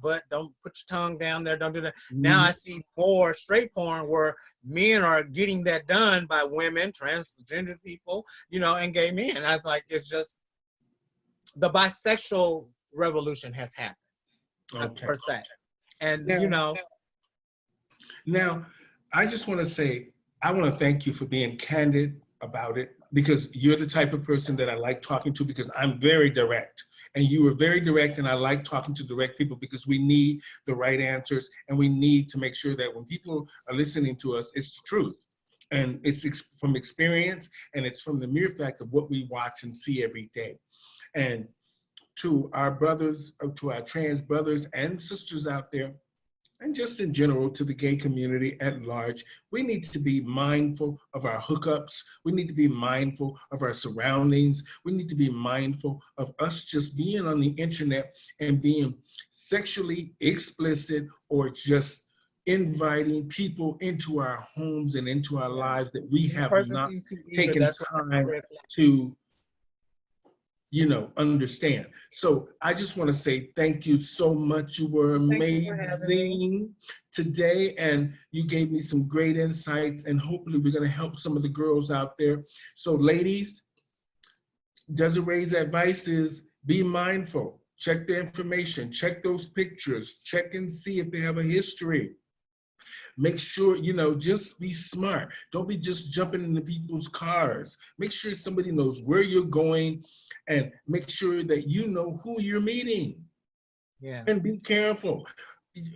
butt, don't put your tongue down there, don't do that. Now I Mhm. see more straight porn where men are getting that done by women, transgender people, and gay men. I was like, it's just the bisexual revolution has happened, Okay. per se. And, Now, now, I just want to say, I want to thank you for being candid about it because you're the type of person that I like talking to because I'm very direct. And you were very direct, and I like talking to direct people because we need the right answers and we need to make sure that when people are listening to us, it's the truth. And it's from experience and it's from the mere fact of what we watch and see every day. And to our brothers, to our trans brothers and sisters out there, and just in general to the gay community at large, we need to be mindful of our hookups. We need to be mindful of our surroundings. We need to be mindful of us just being on the internet and being sexually explicit or just inviting people into our homes and into our lives that we the have person not sees too evil, taken that's what time red flag. to understand. So I just want to say thank you so much. You were Thank you for having me. amazing today, and you gave me some great insights, and hopefully we're going to help some of the girls out there. So ladies, Desiree's advice is be mindful, check the information, check those pictures, check and see if they have a history. Make sure, just be smart. Don't be just jumping into people's cars. Make sure somebody knows where you're going and make sure that you know who you're meeting. Yeah, And be careful.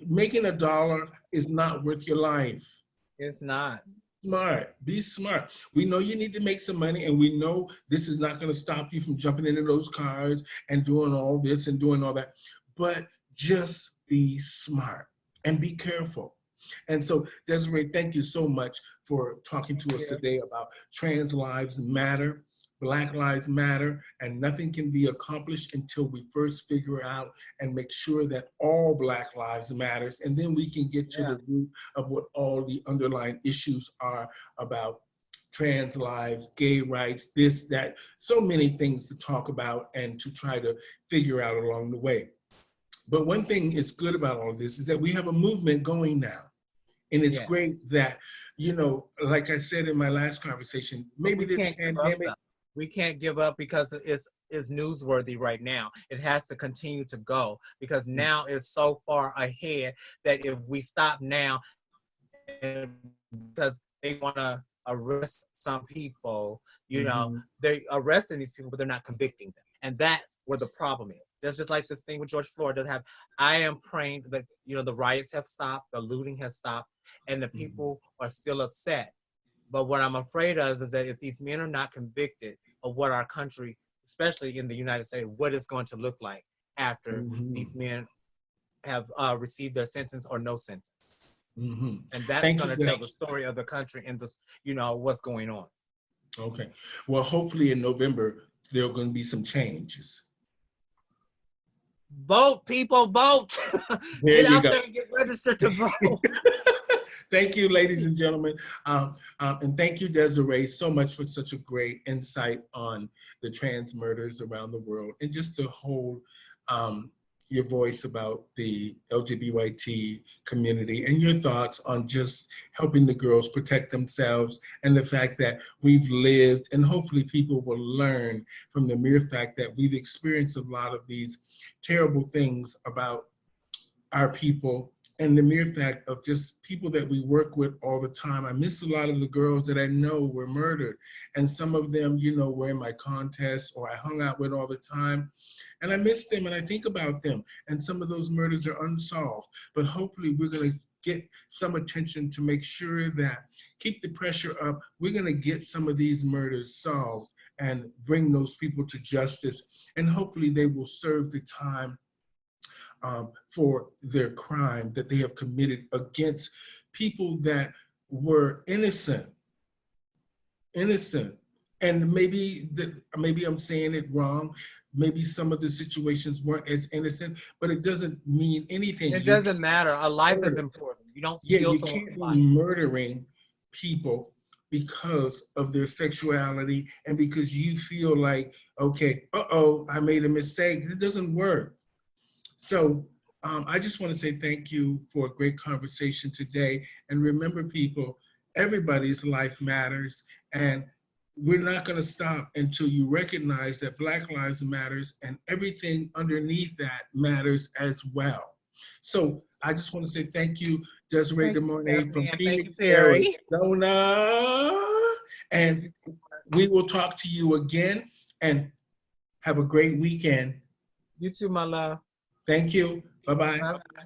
Making a dollar is not worth your life. it's not. Smart. Be smart. We know you need to make some money, and we know this is not going to stop you from jumping into those cars and doing all this and doing all that. But just be smart and be careful. And so, Desiree, thank you so much for talking to us Yeah. today about trans lives matter, Black lives matter, and nothing can be accomplished until we first figure out and make sure that all Black lives matters, and then we can get to Yeah. the root of what all the underlying issues are about trans lives, gay rights, this, that, so many things to talk about and to try to figure out along the way. But one thing is good about all of this is that we have a movement going now. And it's Yeah. great that, like I said in my last conversation, But maybe we this can't give up pandemic. though. We can't give up because it's newsworthy right now. It has to continue to go because now it's so far ahead that if we stop now, and because they want to arrest some people, Mhm. they're arresting these people, but they're not convicting them. And that's where the problem is. That's just like this thing with George Floyd. I am praying that, the riots have stopped, the looting has stopped, and the Mhm. people are still upset. But what I'm afraid of is that if these men are not convicted of what our country, especially in the United States, what it's going to look like after Mhm. these men have received their sentence or no sentence. Mhm. And that's Thank going you to for tell that. the story of the country and this, what's going on. Okay. Well, hopefully in November there are going to be some changes. Vote, people, vote. There Get you out go. there and get registered to vote. Thank you, ladies and gentlemen. And thank you, Desiree, so much for such a great insight on the trans murders around the world and just to hold your voice about the LGBT community and your thoughts on just helping the girls protect themselves and the fact that we've lived and hopefully people will learn from the mere fact that we've experienced a lot of these terrible things about our people and the mere fact of just people that we work with all the time. I miss a lot of the girls that I know were murdered. And some of them, were in my contests or I hung out with all the time. And I miss them and I think about them. And some of those murders are unsolved. But hopefully we're going to get some attention to make sure that keep the pressure up. We're going to get some of these murders solved and bring those people to justice. And hopefully they will serve the time for their crime that they have committed against people that were innocent. And maybe I'm saying it wrong. Maybe some of the situations weren't as innocent, but it doesn't mean anything. It You doesn't can't matter. A life is murder. important. You don't Yeah, steal you someone's can't be life. murdering people because of their sexuality and because you feel like, okay, I made a mistake. It doesn't work. So I just want to say thank you for a great conversation today. And remember, people, everybody's life matters. And we're not going to stop until you recognize that Black Lives Matters and everything underneath that matters as well. So I just want to say thank you, Desiree Thank you, Demornay from Stephanie, and thank you, Phoenix, Perry. Arizona. Thank And you so much. we will talk to you again, and have a great weekend. You too, my love. Thank you. Bye-bye. Bye-bye.